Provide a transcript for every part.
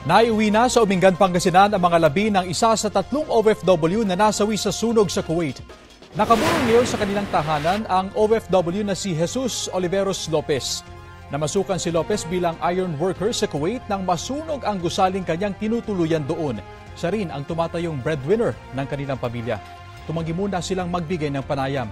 Naiuwi na sa Umingan, Pangasinan ang mga labi ng isa sa 3 OFW na nasawi sa sunog sa Kuwait. Nakaburong ngayon sa kanilang tahanan ang OFW na si Jesus Oliveros Lopez. Namasukan si Lopez bilang iron worker sa Kuwait nang masunog ang gusaling kanyang tinutuluyan doon. Siya rin ang tumatayong breadwinner ng kanilang pamilya. Tumanggi muna silang magbigay ng panayam.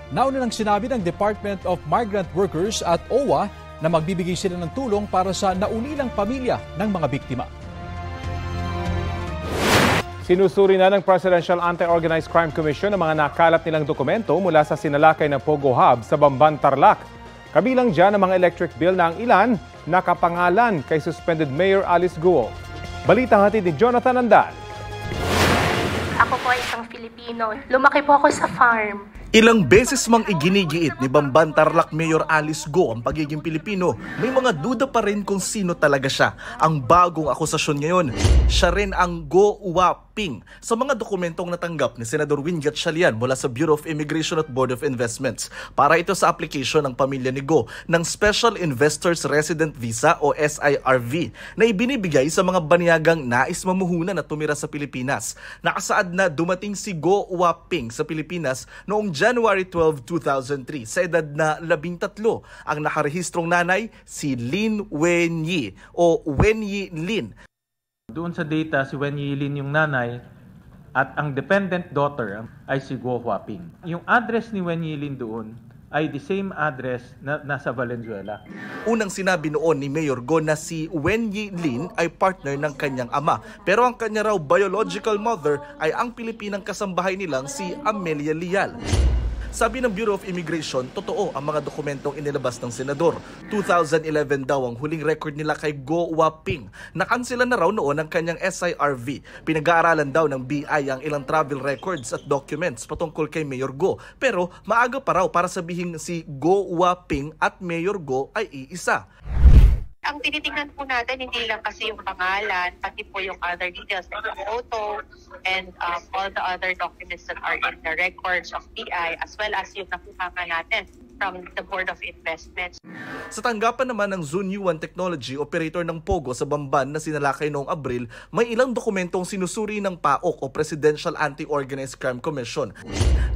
Nauna nang sinabi ng Department of Migrant Workers at OWA na magbibigay sila ng tulong para sa naunilang pamilya ng mga biktima. Sinusuri na ng Presidential Anti-Organized Crime Commission ang mga nakalat nilang dokumento mula sa sinalakay ng Pogo Hub sa Bamban, Tarlac. Kabilang dyan ang mga electric bill na ang ilan nakapangalan kay suspended Mayor Alice Guo. Balita hatid ni Jonathan Andan. Ako po ay isang Filipino. Lumaki po ako sa farm. Ilang beses mang iginigiit ni Bamban Tarlac Mayor Alice Guo ang pagiging Pilipino, may mga duda pa rin kung sino talaga siya. Ang bagong akusasyon ngayon, siya rin ang Go Waping sa mga dokumentong natanggap ni Senador Win Gatchalian mula sa Bureau of Immigration at Board of Investments para ito sa application ng pamilya ni Go ng Special Investors Resident Visa o SIRV na ibinibigay sa mga baniyagang nais mamuhunan at tumira sa Pilipinas. Nakasaad na dumating si Go Waping sa Pilipinas noong January 12, 2003 sa edad na 13. Ang nakarehistrong nanay si Lin Wenyi o Wenyi Lin. Doon sa data si Wenyi Lin yung nanay at ang dependent daughter ay si Go Waping. Yung address ni Wenyi Lin doon ay the same address na nasa Valenzuela. Unang sinabi noon ni Mayor Go na si Wenyi Lin ay partner ng kanyang ama. Pero ang kanya raw biological mother ay ang Pilipinang kasambahay nilang si Amelia Lial. Sabi ng Bureau of Immigration, totoo ang mga dokumentong inilabas ng senador. 2011 daw ang huling record nila kay Go Waping. Nakansela na raw noon ang kanyang SIRV. Pinag-aaralan daw ng BI ang ilang travel records at documents patungkol kay Mayor Go. Pero maaga pa raw para sabihin si Go Waping at Mayor Go ay iisa. Ang tinitingnan po natin, hindi lang kasi yung pangalan, pati po yung other details like the photo and all the other documents that are in the records of BI as well as yung nakuha natin from the Board of Investments. Sa tanggapan naman ng Zunyuan Technology, operator ng Pogo sa Bamban na sinalakay noong Abril, may ilang dokumentong sinusuri ng PAOK o Presidential Anti-Organized Crime Commission.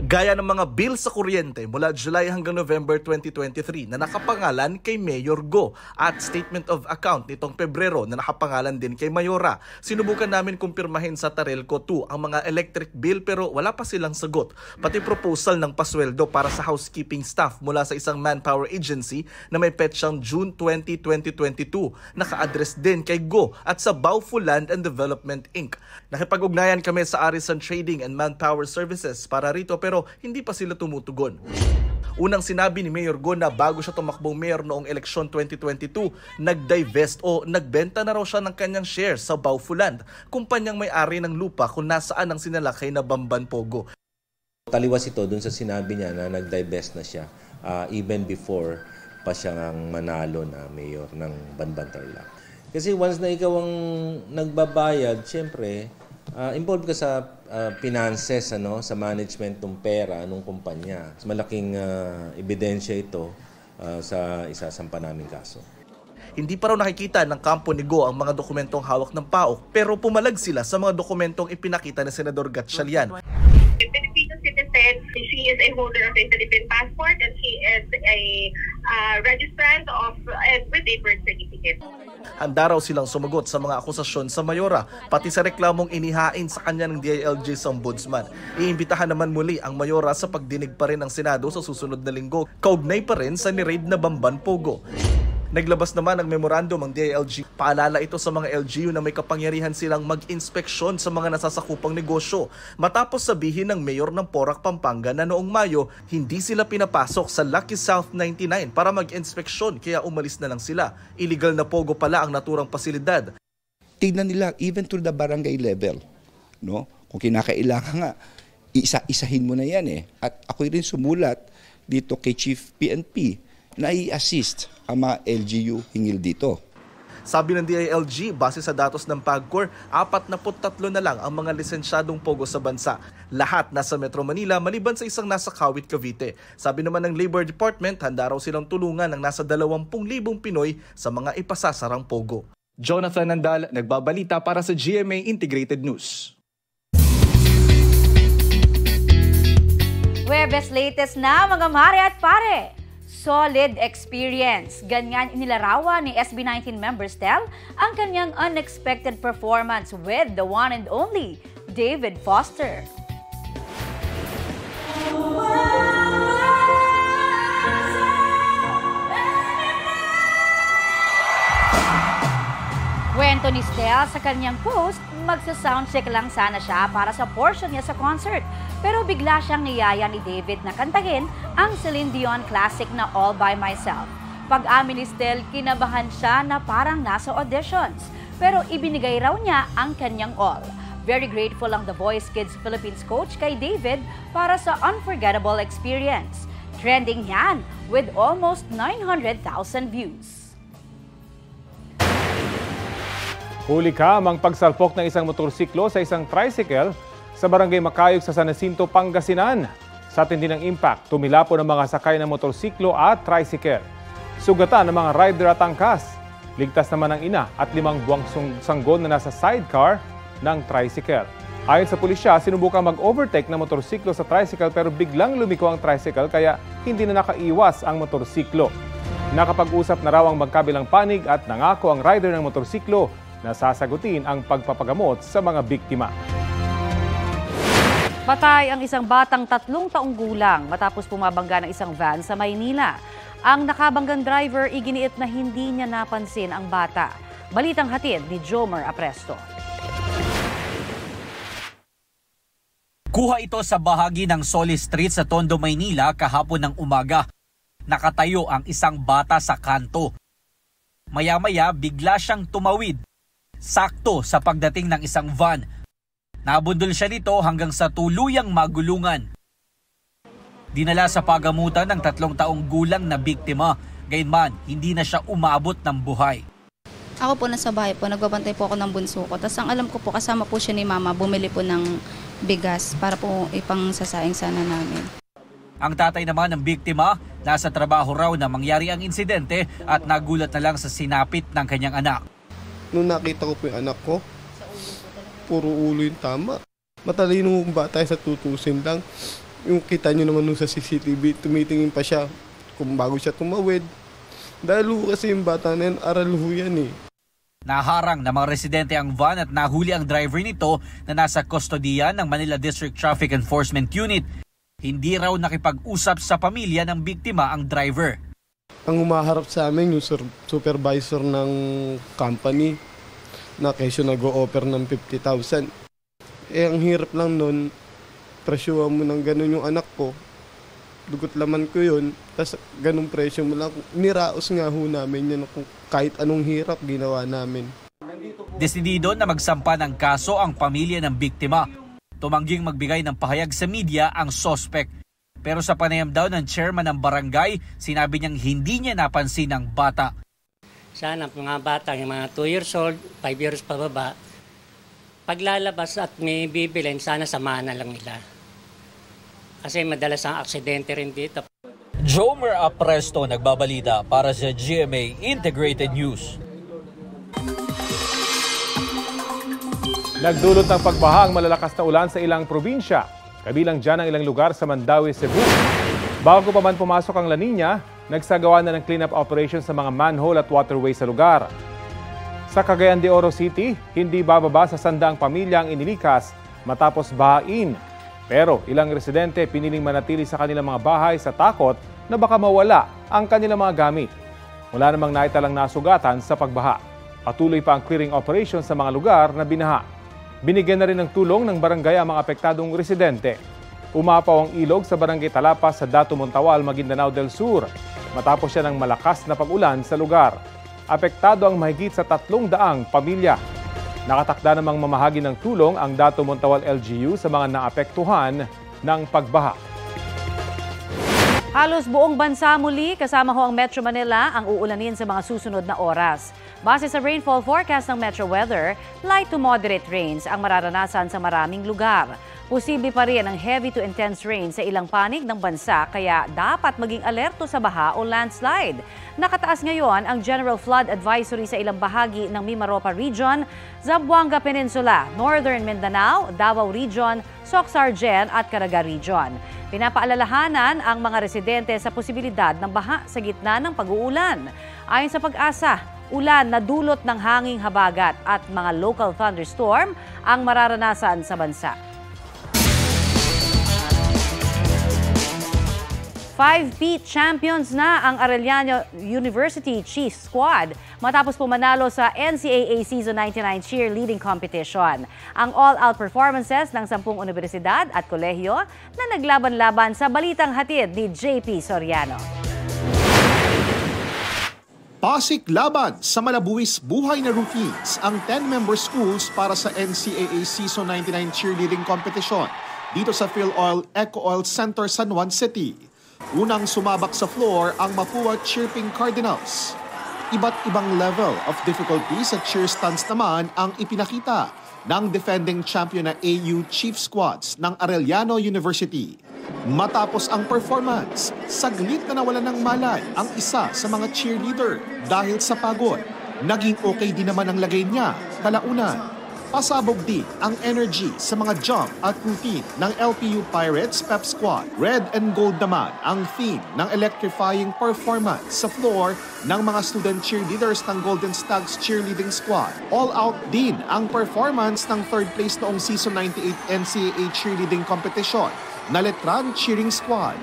Gaya ng mga bill sa kuryente mula July hanggang November 2023 na nakapangalan kay Mayor Go at statement of account nitong Pebrero na nakapangalan din kay Mayora. Sinubukan namin kumpirmahin sa Tarelco 2 ang mga electric bill pero wala pa silang sagot. Pati proposal ng pasweldo para sa housekeeping staff mula sa isang manpower agency na may petsang June 20, 2022. Naka-address din kay Go at sa Bauful Land and Development Inc. Nakipag-ugnayan kami sa Arisan Trading and Manpower Services para rito pero hindi pa sila tumutugon. Unang sinabi ni Mayor Go na bago siya tumakbong mayor noong eleksyon 2022, nag-divest o nagbenta na raw siya ng kanyang shares sa Bauful Land, kumpanyang may-ari ng lupa kung nasaan ang sinalakay na Bamban Pogo. Taliwas ito dun sa sinabi niya na nag-divest na siya even before pa siya ang manalo na mayor ng Bamban Tarlac. Kasi once na ikaw ang nagbabayad, siyempre, involved ka sa finances, sa management ng pera ng kumpanya. Malaking ebidensya ito sa isasampa naming kaso. Hindi pa raw nakikita ng kampo ni Go ang mga dokumentong hawak ng PAOK pero pumalag sila sa mga dokumentong ipinakita ni Senador Gatchalian. Filipino citizen, she is a holder of a Philippine passport and she is a registrant of with a birth certificate. Handa raw silang sumagot sa mga akusasyon sa Mayora, pati sa reklamong inihain sa kanya ng DILG sa Ombudsman. Iimbitahan naman muli ang Mayora sa pagdinig pa rin ng Senado sa susunod na linggo, kaugnay pa rin sa ni-raid na Bamban Pogo. Naglabas naman ng memorandum ang DILG. Paalala ito sa mga LGU na may kapangyarihan silang mag-inspeksyon sa mga nasasakupang negosyo. Matapos sabihin ng mayor ng Porac, Pampanga na noong Mayo, hindi sila pinapasok sa Lucky South 99 para mag-inspeksyon kaya umalis na lang sila. Illegal na Pogo pala ang naturang pasilidad. Tignan nila even to the barangay level. No? Kung kinakailangan nga, isa-isahin mo na yan eh. At ako rin sumulat dito kay Chief PNP na i-assist ang mga LGU hingil dito. Sabi ng DILG, base sa datos ng PAGCOR, 43 na lang ang mga lisensyadong Pogo sa bansa. Lahat nasa Metro Manila maliban sa isang nasa Kawit, Cavite. Sabi naman ng Labor Department, handa raw silang tulungan ng nasa 20,000 Pinoy sa mga ipasasarang Pogo. Jonathan Nandal, nagbabalita para sa GMA Integrated News. Huwebes latest na mga mare at pare. Solid experience. Ganyan inilarawan ni SB19 member Stel ang kanyang unexpected performance with the one and only David Foster. Kwento ni Stel sa kanyang post, magsa-soundcheck lang sana siya para sa portion niya sa concert. Pero bigla siyang niyaya ni David na kantahin ang Celine Dion classic na All By Myself. Pag-amin ni Stel, kinabahan siya na parang nasa auditions. Pero ibinigay raw niya ang kanyang all. Very grateful ang The Voice Kids Philippines coach kay David para sa unforgettable experience. Trending yan with almost 900,000 views. Huli ka ang pagsalpok ng isang motorsiklo sa isang tricycle sa Barangay Macayog sa San Jacinto, Pangasinan. Sa tindi ng impact, tumilapo ng mga sakay ng motorsiklo at tricycle. Sugatan ng mga rider at angkas. Ligtas naman ang ina at 5 buwang sanggol na nasa sidecar ng tricycle. Ayon sa pulisya, sinubukang mag-overtake ng motorsiklo sa tricycle pero biglang lumiko ang tricycle kaya hindi na nakaiwas ang motorsiklo. Nakapag-usap na raw ang magkabilang panig at nangako ang rider ng motorsiklo na sasagutin ang pagpapagamot sa mga biktima. Patay ang isang batang 3 taong gulang matapos pumabangga ng isang van sa Maynila. Ang nakabanggang driver iginiit na hindi niya napansin ang bata. Balitang hatid ni Jomer Apresto. Kuha ito sa bahagi ng Solis Street sa Tondo, Maynila kahapon ng umaga. Nakatayo ang isang bata sa kanto. Maya-maya bigla siyang tumawid. Sakto sa pagdating ng isang van. Nabundol siya nito hanggang sa tuluyang magulungan. Dinala sa pagamutan ng 3 taong gulang na biktima. Gayunman, hindi na siya umabot ng buhay. Ako po nasa bahay po, nagbabantay po ako ng bunso ko. Tapos ang alam ko po, kasama po siya ni mama, bumili po ng bigas para po ipang sasaing sana namin. Ang tatay naman ng biktima, nasa trabaho raw na mangyari ang insidente at nagulat na lang sa sinapit ng kanyang anak. Nung nakita ko po yung anak ko, puro ulo yung tama. Matalino yung bata sa tutusin lang. Yung kita nyo naman nung sa CCTV, tumitingin pa siya kung bago siya tumawid. Dahil kasi yung bata na yan, aral ho yan eh. Naharang ng mga residente ang van at nahuli ang driver nito na nasa kustodiya ng Manila District Traffic Enforcement Unit. Hindi raw nakipag-usap sa pamilya ng biktima ang driver. Ang humaharap sa amin yung supervisor ng company na kesyo nag-o-offer ng 50,000. Ang hirap lang nun, presyuhan mo ng ganun yung anak ko. Dugot laman ko yun, tas ganung presyo mo lang. Niraos nga ho namin yun, kahit anong hirap ginawa namin. Desidido na magsampa ng kaso ang pamilya ng biktima. Tumangging magbigay ng pahayag sa media ang suspect. Pero sa panayam daw ng chairman ng barangay, sinabi niyang hindi niya napansin ang bata. Sana mga bata, yung mga 2 years old, 5 years pababa, paglalabas at may bibilin, sana samahan na lang nila. Kasi madalas ang aksidente rin dito. Jomer Apresto nagbabalita para sa GMA Integrated News. Nagdulot ng pagbaha ang malalakas na ulan sa ilang probinsya. Kabilang dyan ang ilang lugar sa Mandaue, Cebu. Bago pa man pumasok ang La Nina, nagsagawa na ng cleanup operation sa mga manhole at waterway sa lugar. Sa Cagayan de Oro City, hindi bababa sa 100 pamilya ang inilikas matapos bahain. Pero ilang residente piniling manatili sa kanilang mga bahay sa takot na baka mawala ang kanilang mga gamit. Wala namang naitalang nasugatan sa pagbaha. Patuloy pa ang clearing operation sa mga lugar na binaha. Binigyan na rin ng tulong ng barangay ang mga apektadong residente. Umapaw ang ilog sa barangay Talapas sa Dato Montawal, Maguindanao del Sur matapos siya ng malakas na pag-ulan sa lugar. Apektado ang mahigit sa 300 pamilya. Nakatakda namang mamahagi ng tulong ang Dato Montawal LGU sa mga naapektuhan ng pagbaha. Halos buong bansa muli kasama ho ang Metro Manila ang uulanin sa mga susunod na oras. Base sa rainfall forecast ng Metro Weather, light to moderate rains ang mararanasan sa maraming lugar. Posible pa rin ang heavy to intense rain sa ilang panig ng bansa kaya dapat maging alerto sa baha o landslide. Nakataas ngayon ang General Flood Advisory sa ilang bahagi ng Mimaropa Region, Zamboanga Peninsula, Northern Mindanao, Davao Region, Soc-Sargen at Caraga Region. Pinapaalalahanan ang mga residente sa posibilidad ng baha sa gitna ng pag-uulan. Ayon sa Pag-asa, ulan na dulot ng hanging habagat at mga local thunderstorm ang mararanasan sa bansa. 5P champions na ang Arellano University Chiefs Squad matapos pumanalo sa NCAA Season 99 Cheerleading Competition. Ang all-out performances ng 10 universidad at kolehiyo na naglaban-laban sa balitang hatid ni JP Soriano. Pasik laban sa malabuwis buhay na rookies ang 10-member schools para sa NCAA Season 99 Cheerleading Competition dito sa PhilOil Eco Oil Center, San Juan City. Unang sumabak sa floor ang Mapua Chirping Cardinals. Iba't ibang level of difficulty sa cheer stunts naman ang ipinakita ng defending champion na AU Chief Squads ng Arellano University. Matapos ang performance, saglit na nawalan ng malay ang isa sa mga cheerleader dahil sa pagod. Naging okay din naman ang lagay niya kalaunan. Pasabog din ang energy sa mga jump at routine ng LPU Pirates Pep Squad. Red and gold naman ang theme ng electrifying performance sa floor ng mga student cheerleaders ng Golden Stags Cheerleading Squad. All out din ang performance ng third place noong Season 98 NCAA Cheerleading Competition na Letran Cheering Squad.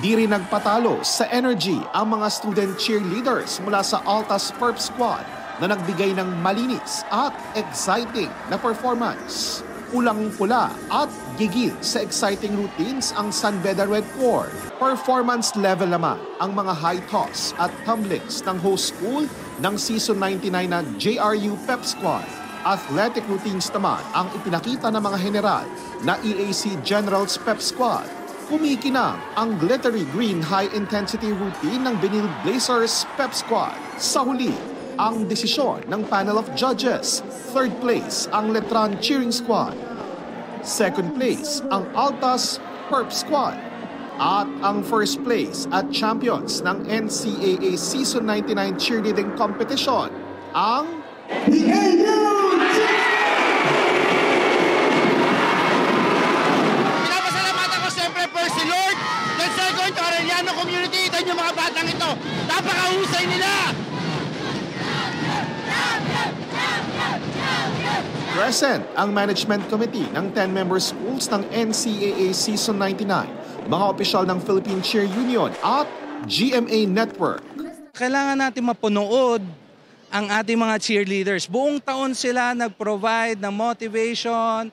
Di rin nagpatalo sa energy ang mga student cheerleaders mula sa Altas Perp Squad na nagbigay ng malinis at exciting na performance. Pulang-pula at gigil sa exciting routines ang San Beda Red Corps. Performance level naman ang mga high toss at tumblings ng host school ng Season 99 na JRU Pep Squad. Athletic routines naman ang ipinakita ng mga general na EAC Generals Pep Squad. Kumikinang ang glittery green high-intensity routine ng Benil Blazers Pep Squad. Sa huli, ang desisyon ng panel of judges. Third place ang Letran Cheering Squad. Second place ang Altas Perp Squad. At ang first place at champions ng NCAA Season 99 Cheerleading Competition, ang Pinapasalamatan ko siyempre first si Lord, then second to Arellano community, then yung mga batang ito. Napakahusay nila! Present ang management committee ng 10-member schools ng NCAA Season 99, mga opisyal ng Philippine Cheer Union at GMA Network. Kailangan natin mapunood ang ating mga cheerleaders. Buong taon sila nag-provide ng motivation,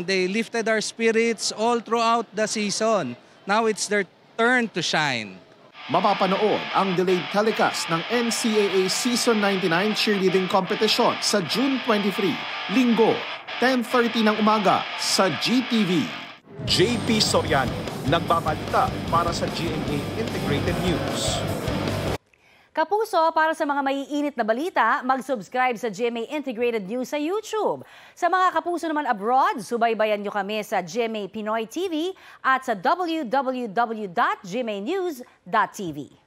they lifted our spirits all throughout the season. Now it's their turn to shine. Mapapanood ang delayed telecast ng NCAA Season 99 Cheerleading Competition sa June 23, Linggo, 10:30 ng umaga sa GTV. JP Soriano, nagbabalita para sa GMA Integrated News. Kapuso, para sa mga maiinit na balita, mag-subscribe sa GMA Integrated News sa YouTube. Sa mga kapuso naman abroad, subaybayan nyo kami sa GMA Pinoy TV at sa www.gmanews.tv.